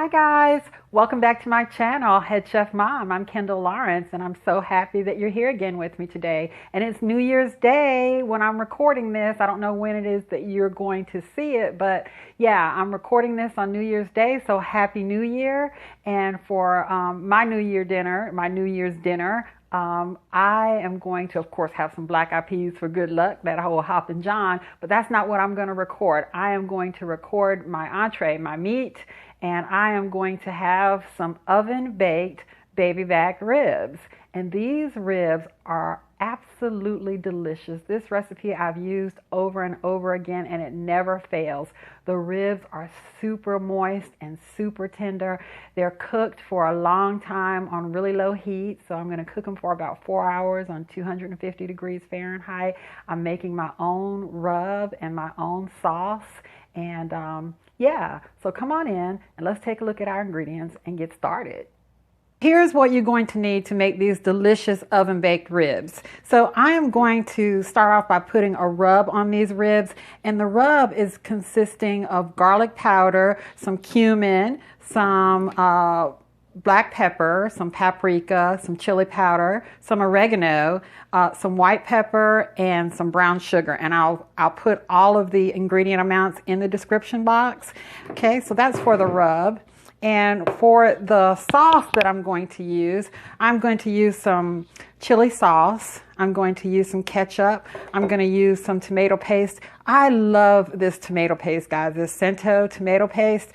Hi guys, welcome back to my channel, Head Chef Mom. I'm Kendall Lawrence and I'm so happy that you're here again with me today. And it's New Year's Day when I'm recording this. I don't know when it is that you're going to see it, but yeah, I'm recording this on New Year's Day, so Happy New Year. And for my New Year's dinner, I am going to, of course, have some black eyed peas for good luck, that whole Hoppin' John, but that's not what I'm going to record. I am going to record my entree, my meat, and I am going to have some oven-baked baby back ribs. And these ribs are absolutely delicious. This recipe I've used over and over again, and it never fails. The ribs are super moist and super tender. They're cooked for a long time on really low heat, so I'm going to cook them for about 4 hours on 250 degrees Fahrenheit. I'm making my own rub and my own sauce, and yeah, so come on in and let's take a look at our ingredients and get started. Here's what you're going to need to make these delicious oven-baked ribs. So I am going to start off by putting a rub on these ribs, and the rub is consisting of garlic powder, some cumin, some black pepper, some paprika, some chili powder, some oregano, some white pepper, and some brown sugar. And I'll put all of the ingredient amounts in the description box. Okay, so that's for the rub. And for the sauce that I'm going to use some chili sauce. I'm going to use some ketchup. I'm going to use some tomato paste. I love this tomato paste, guys, this Cento tomato paste.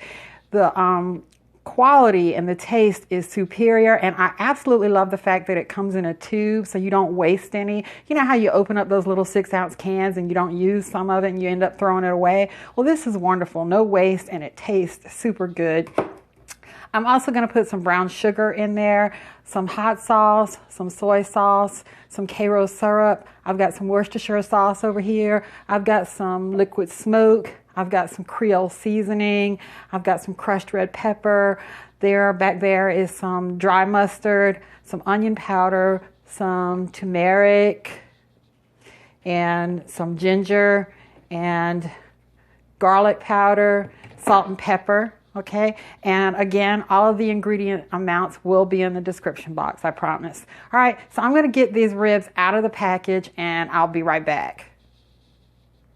The quality and the taste is superior, and I absolutely love the fact that it comes in a tube so you don't waste any. You know how you open up those little 6-ounce cans and you don't use some of it and you end up throwing it away? Well, this is wonderful. No waste, and it tastes super good. I'm also going to put some brown sugar in there, some hot sauce, some soy sauce, some Karo syrup. I've got some Worcestershire sauce over here. I've got some liquid smoke. I've got some Creole seasoning. I've got some crushed red pepper. Back there is some dry mustard, some onion powder, some turmeric, and some ginger, and garlic powder, salt and pepper. Okay, and again, all of the ingredient amounts will be in the description box, I promise. All right, so I'm going to get these ribs out of the package and I'll be right back.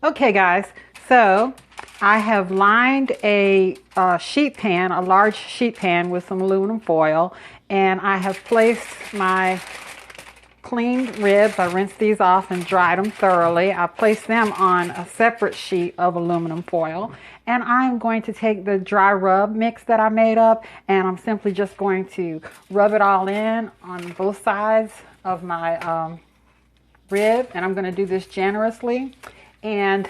Okay, guys, so I have lined a sheet pan, a large sheet pan with some aluminum foil, and I have placed my cleaned ribs. I rinsed these off and dried them thoroughly. I placed them on a separate sheet of aluminum foil, and I'm going to take the dry rub mix that I made up, and I'm simply just going to rub it all in on both sides of my rib, and I'm going to do this generously. And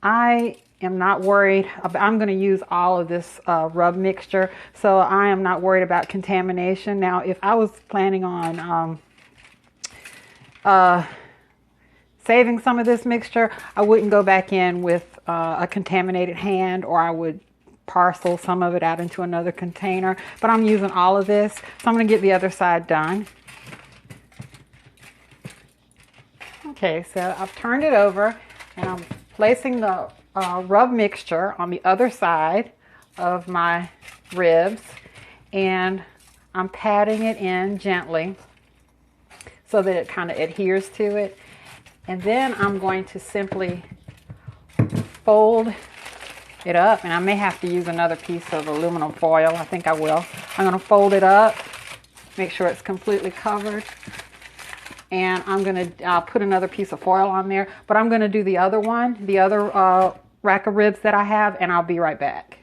I am not worried about, I'm going to use all of this rub mixture, so I am not worried about contamination. Now, if I was planning on saving some of this mixture, I wouldn't go back in with a contaminated hand, or I would parcel some of it out into another container. But I'm using all of this, so I'm going to get the other side done. Okay, so I've turned it over and I'm placing the rub mixture on the other side of my ribs, and I'm patting it in gently so that it kind of adheres to it. And then I'm going to simply fold it up, and I may have to use another piece of aluminum foil. I think I will. I'm going to fold it up, make sure it's completely covered, and I'm going to put another piece of foil on there. But I'm going to do the other one, the other rack of ribs that I have, and I'll be right back.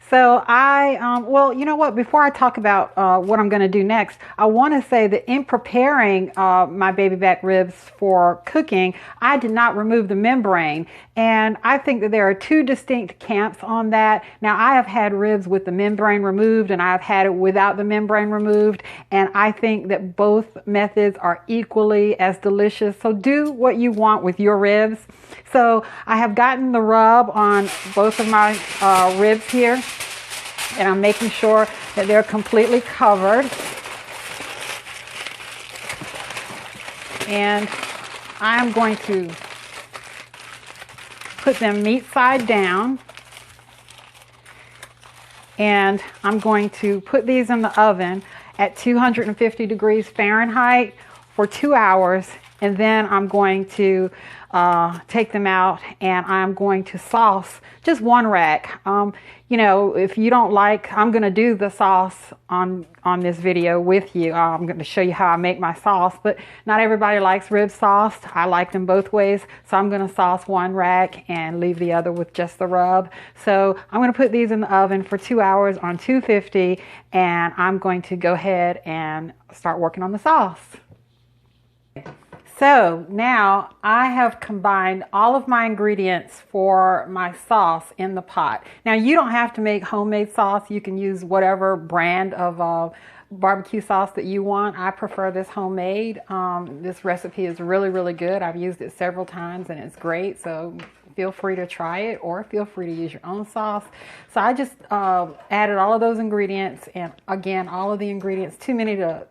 So well, you know what? Before I talk about what I'm going to do next, I want to say that in preparing my baby back ribs for cooking, I did not remove the membrane. And I think that there are two distinct camps on that. Now, I have had ribs with the membrane removed, and I've had it without the membrane removed. And I think that both methods are equally as delicious. So do what you want with your ribs. So I have gotten the rub on both of my ribs here, and I'm making sure that they're completely covered. And I'm going to put them meat side down and I'm going to put these in the oven at 250 degrees Fahrenheit for 2 hours, and then I'm going to take them out and I'm going to sauce just one rack. You know, if you don't like, I'm going to do the sauce on this video with you. I'm going to show you how I make my sauce, but not everybody likes rib sauce. I like them both ways, so I'm going to sauce one rack and leave the other with just the rub. So I'm going to put these in the oven for 2 hours on 250, and I'm going to go ahead and start working on the sauce. So now I have combined all of my ingredients for my sauce in the pot. Now you don't have to make homemade sauce. You can use whatever brand of barbecue sauce that you want. I prefer this homemade. This recipe is really, really good. I've used it several times and it's great. So feel free to try it, or feel free to use your own sauce. So I just added all of those ingredients, and again, all of the ingredients, too many to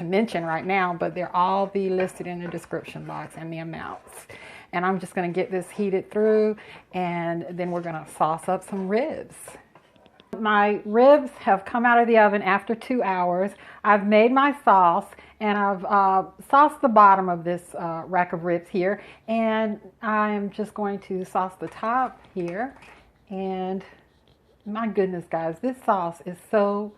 mention right now, but they'll all be listed in the description box and the amounts. And I'm just going to get this heated through, and then we're going to sauce up some ribs. My ribs have come out of the oven after 2 hours. I've made my sauce, and I've sauced the bottom of this rack of ribs here, and I'm just going to sauce the top here. And my goodness, guys, this sauce is so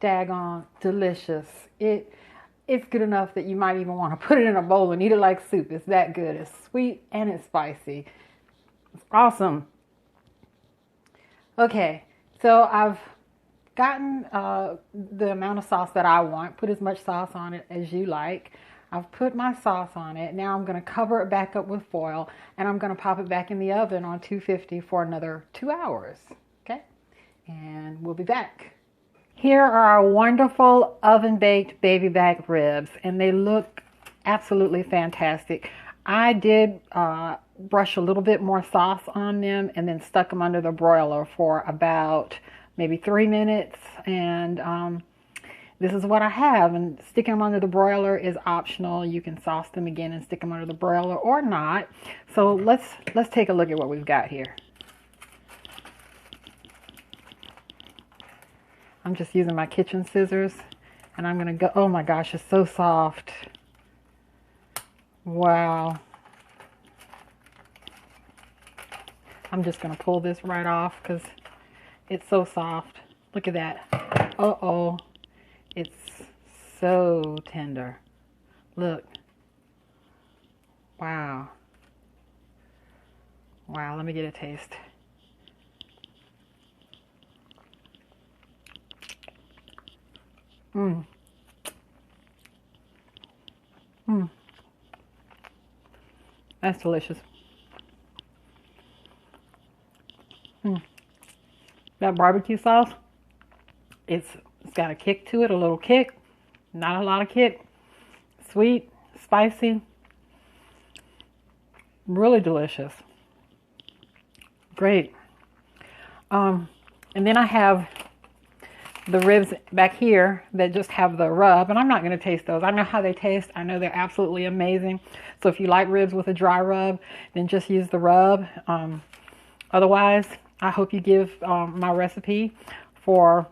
daggone delicious. It's good enough that you might even want to put it in a bowl and eat it like soup. It's that good. It's sweet and it's spicy. It's awesome. Okay, so I've gotten the amount of sauce that I want. Put as much sauce on it as you like. I've put my sauce on it. Now I'm going to cover it back up with foil, and I'm going to pop it back in the oven on 250 for another 2 hours. Okay, and we'll be back. Here are our wonderful oven-baked baby back ribs, and they look absolutely fantastic. I did brush a little bit more sauce on them and then stuck them under the broiler for about maybe 3 minutes, and this is what I have. And sticking them under the broiler is optional. You can sauce them again and stick them under the broiler or not. So let's take a look at what we've got here. I'm just using my kitchen scissors, and I'm going to go, oh my gosh, it's so soft. Wow. I'm just going to pull this right off because it's so soft. Look at that. Uh-oh. It's so tender. Look. Wow. Wow, let me get a taste. Mmm. Mmm. That's delicious. Mmm. That barbecue sauce, it's got a kick to it, a little kick. Not a lot of kick. Sweet, spicy. Really delicious. Great. And then I have the ribs back here that just have the rub, and I'm not going to taste those. I know how they taste. I know they're absolutely amazing. So if you like ribs with a dry rub, then just use the rub. Otherwise, I hope you give my recipe for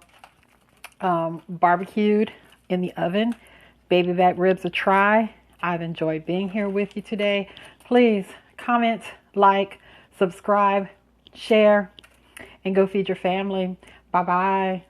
barbecued in the oven baby back ribs a try. I've enjoyed being here with you today. Please comment, like, subscribe, share, and go feed your family. Bye-bye.